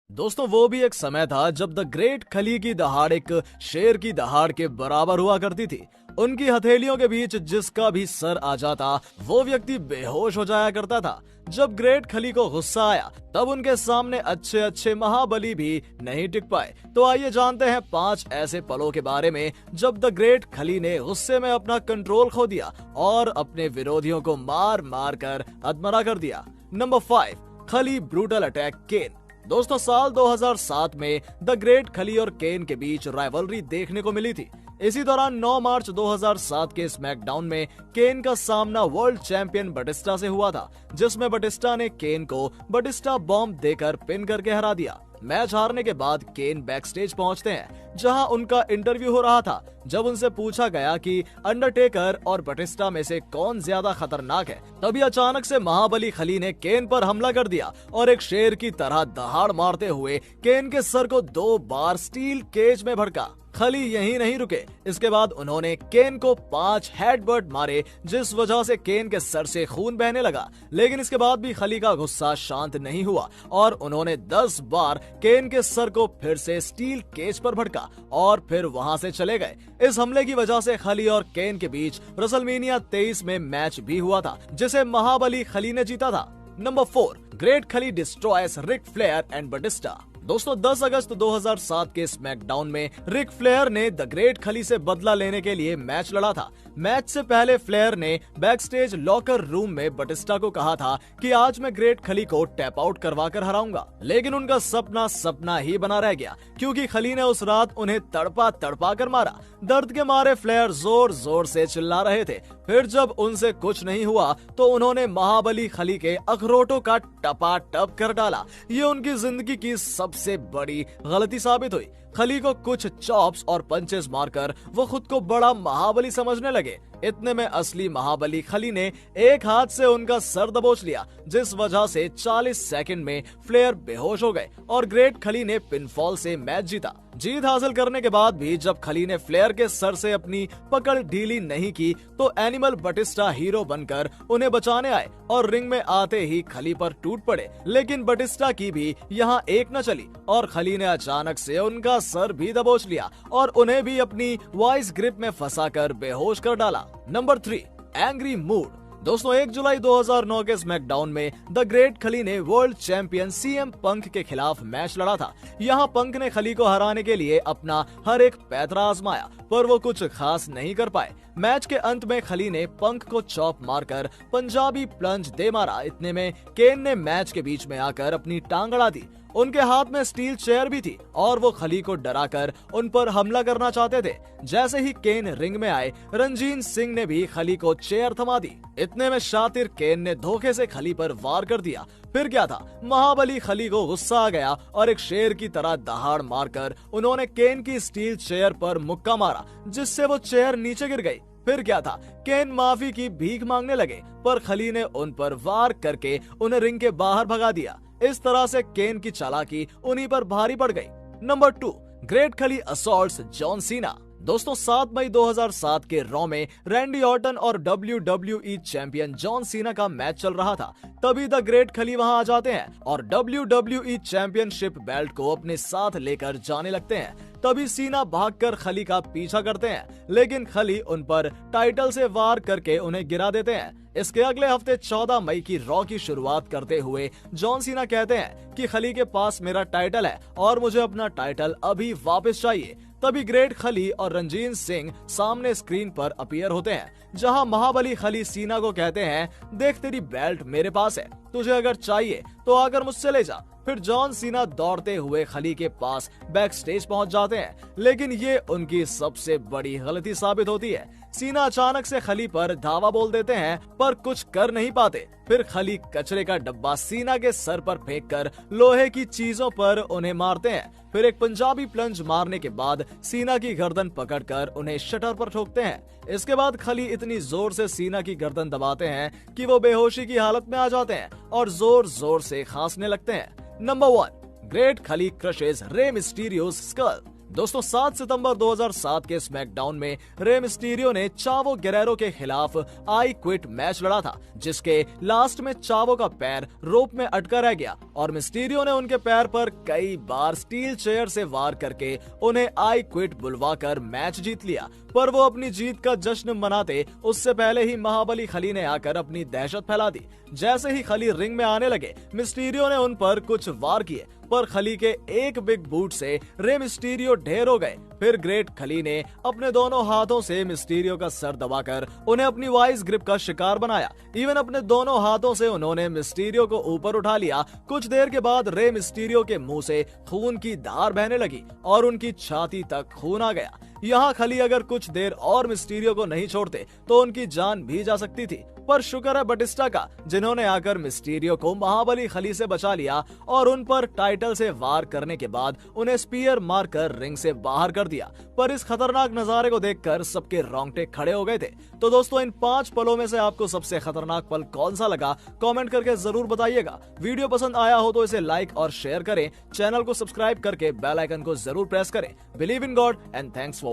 दोस्तों वो भी एक समय था जब द ग्रेट खली की दहाड़ एक शेर की दहाड़ के बराबर हुआ करती थी। उनकी हथेलियों के बीच जिसका भी सर आ जाता वो व्यक्ति बेहोश हो जाया करता था। जब ग्रेट खली को गुस्सा आया तब उनके सामने अच्छे अच्छे महाबली भी नहीं टिक पाए। तो आइए जानते हैं 5 ऐसे पलों के बारे में जब द ग्रेट खली ने गुस्से में अपना कंट्रोल खो दिया और अपने विरोधियों को मार मार कर अधमरा कर दिया। नंबर 5, खली ब्रूटल अटैक केन। दोस्तों साल 2007 में द ग्रेट खली और केन के बीच राइवलरी देखने को मिली थी। इसी दौरान 9 मार्च 2007 के स्मैकडाउन में केन का सामना वर्ल्ड चैंपियन बटिस्टा से हुआ था, जिसमें बटिस्टा ने केन को बटिस्टा बॉम्ब देकर पिन करके हरा दिया। मैच हारने के बाद केन बैकस्टेज पहुंचते हैं जहां उनका इंटरव्यू हो रहा था। जब उनसे पूछा गया कि अंडरटेकर और बटिस्टा में से कौन ज्यादा खतरनाक है, तभी अचानक से महाबली खली ने केन पर हमला कर दिया और एक शेर की तरह दहाड़ मारते हुए केन के सर को 2 बार स्टील केज में भड़का। खली यहीं नहीं रुके, इसके बाद उन्होंने केन को 5 हेडबट मारे, जिस वजह से केन के सर से खून बहने लगा। लेकिन इसके बाद भी खली का गुस्सा शांत नहीं हुआ और उन्होंने 10 बार केन के सर को फिर से स्टील केज पर भड़का और फिर वहां से चले गए। इस हमले की वजह से खली और केन के बीच रेसलमेनिया 23 में मैच भी हुआ था, जिसे महाबली खली ने जीता था। Number 4, great Khali destroys Ric Flair and Batista. दोस्तों 10 अगस्त 2007 के स्मैकडाउन में रिक फ्लेयर ने द ग्रेट खली से बदला लेने के लिए मैच लड़ा था। मैच से पहले फ्लेयर ने बैकस्टेज लॉकर रूम में बटिस्टा को कहा था कि आज मैं ग्रेट खली को टैप आउट करवा कर हराऊंगा, लेकिन उनका सपना सपना ही बना रह गया क्योंकि खली ने उस रात उन्हें तड़पा तड़पा कर मारा। दर्द के मारे फ्लेयर जोर जोर से चिल्ला रहे थे। फिर जब उनसे कुछ नहीं हुआ तो उन्होंने महाबली खली के अखरोटों का टपा टप कर डाला। ये उनकी जिंदगी की सबसे बड़ी गलती साबित हुई। खली को कुछ चॉप्स और पंचेस मारकर वो खुद को बड़ा महाबली समझने लगे। इतने में असली महाबली खली ने एक हाथ से उनका सर दबोच लिया, जिस वजह से 40 सेकंड में फ्लेयर बेहोश हो गए और ग्रेट खली ने पिनफॉल से मैच जीता। जीत हासिल करने के बाद भी जब खली ने फ्लेयर के सर से अपनी पकड़ ढीली नहीं की तो एनिमल बटिस्टा हीरो बनकर उन्हें बचाने आए और रिंग में आते ही खली पर टूट पड़े। लेकिन बटिस्टा की भी यहाँ एक न चली और खली ने अचानक से उनका सर भी दबोच लिया और उन्हें भी अपनी वाइस ग्रिप में फंसाकर बेहोश कर डाला। Number 3, angry mood. दोस्तों 1 जुलाई 2009 के स्मैकडाउन में द ग्रेट खली ने वर्ल्ड चैंपियन सीएम पंक के खिलाफ मैच लड़ा था। यहाँ पंक ने खली को हराने के लिए अपना हर एक पैतरा आजमाया, पर वो कुछ खास नहीं कर पाए। मैच के अंत में खली ने पंक को चॉप मारकर पंजाबी प्लंज दे मारा। इतने में केन ने मैच के बीच में आकर अपनी टांग अड़ा दी। उनके हाथ में स्टील चेयर भी थी और वो खली को डराकर उन पर हमला करना चाहते थे। जैसे ही केन रिंग में आए, रंजीन सिंह ने भी खली को चेयर थमा दी। इतने में शातिर केन ने धोखे से खली पर वार कर दिया। फिर क्या था, महाबली खली को गुस्सा आ गया और एक शेर की तरह दहाड़ मारकर उन्होंने केन की स्टील चेयर पर मुक्का मारा, जिससे वो चेयर नीचे गिर गई। फिर क्या था, केन माफी की भीख मांगने लगे, पर खली ने उन पर वार करके उन्हें रिंग के बाहर भगा दिया। इस तरह से केन की चालाकी उन्हीं पर भारी पड़ गई। नंबर 2, ग्रेट खली असॉल्ट्स जॉन सीना। दोस्तों 7 मई 2007 के रॉ में रैंडी ऑर्टन और WWE चैंपियन जॉन सीना का मैच चल रहा था। तभी द ग्रेट खली वहां आ जाते हैं और WWE चैंपियनशिप बेल्ट को अपने साथ लेकर जाने लगते हैं। तभी सीना भागकर खली का पीछा करते हैं, लेकिन खली उन पर टाइटल से वार करके उन्हें गिरा देते हैं। इसके अगले हफ्ते 14 मई की रॉ की शुरुआत करते हुए जॉन सीना कहते हैं कि खली के पास मेरा टाइटल है और मुझे अपना टाइटल अभी वापस चाहिए। तभी ग्रेट खली और रंजीन सिंह सामने स्क्रीन पर अपीयर होते हैं, जहां महाबली खली सीना को कहते हैं, देख तेरी बेल्ट मेरे पास है, तुझे अगर चाहिए तो आकर मुझसे ले जा। फिर जॉन सीना दौड़ते हुए खली के पास बैक स्टेज पहुंच जाते हैं, लेकिन ये उनकी सबसे बड़ी गलती साबित होती है। सीना अचानक से खली पर धावा बोल देते हैं, पर कुछ कर नहीं पाते। फिर खली कचरे का डब्बा सीना के सर पर फेंककर लोहे की चीजों पर उन्हें मारते हैं। फिर एक पंजाबी प्लंज मारने के बाद सीना की गर्दन पकड़कर उन्हें शटर पर ठोकते हैं। इसके बाद खली इतनी जोर से सीना की गर्दन दबाते हैं कि वो बेहोशी की हालत में आ जाते हैं और जोर जोर से खांसने लगते हैं। नंबर 1, ग्रेट खली क्रशेस रे मिस्टीरियोस स्कल। दोस्तों 7 सितंबर 2007 के स्मैकडाउन में रे मिस्टीरियो ने चावो गेरेरो के खिलाफ आई क्विट मैच लड़ा था, जिसके लास्ट में चावो का पैर रोप में अटका रह गया और मिस्टीरियो ने उनके पैर पर कई बार स्टील चेयर से वार करके उन्हें आई क्विट बुलवाकर मैच जीत लिया। पर वो अपनी जीत का जश्न मनाते उससे पहले ही महाबली खली ने आकर अपनी दहशत फैला दी। जैसे ही खली रिंग में आने लगे, मिस्टीरियो ने उन पर कुछ वार किए, पर खली के एक बिग बूट से रे मिस्टीरियो ढेर हो गए। फिर ग्रेट खली ने अपने दोनों हाथों से मिस्टीरियो का सर दबाकर उन्हें अपनी वाइस ग्रिप का शिकार बनाया। इवन अपने दोनों हाथों से उन्होंने मिस्टीरियो को ऊपर उठा लिया। कुछ देर के बाद रे मिस्टीरियो के मुंह से खून की धार बहने लगी और उनकी छाती तक खून आ गया। यहाँ खली अगर कुछ देर और मिस्टीरियो को नहीं छोड़ते तो उनकी जान भी जा सकती थी, पर शुक्र है बटिस्टा का, जिन्होंने आकर मिस्टीरियो को महाबली खली से बचा लिया और उन पर टाइटल से वार करने के बाद उन्हें स्पीयर मारकर रिंग से बाहर कर दिया। पर इस खतरनाक नजारे को देखकर सबके रोंगटे खड़े हो गए थे। तो दोस्तों, इन 5 पलों में से आपको सबसे खतरनाक पल कौन सा लगा, कमेंट करके जरूर बताइएगा। वीडियो पसंद आया हो तो इसे लाइक और शेयर करें, चैनल को सब्सक्राइब करके बेल आइकन को जरूर प्रेस करें। Believe in God and thanks for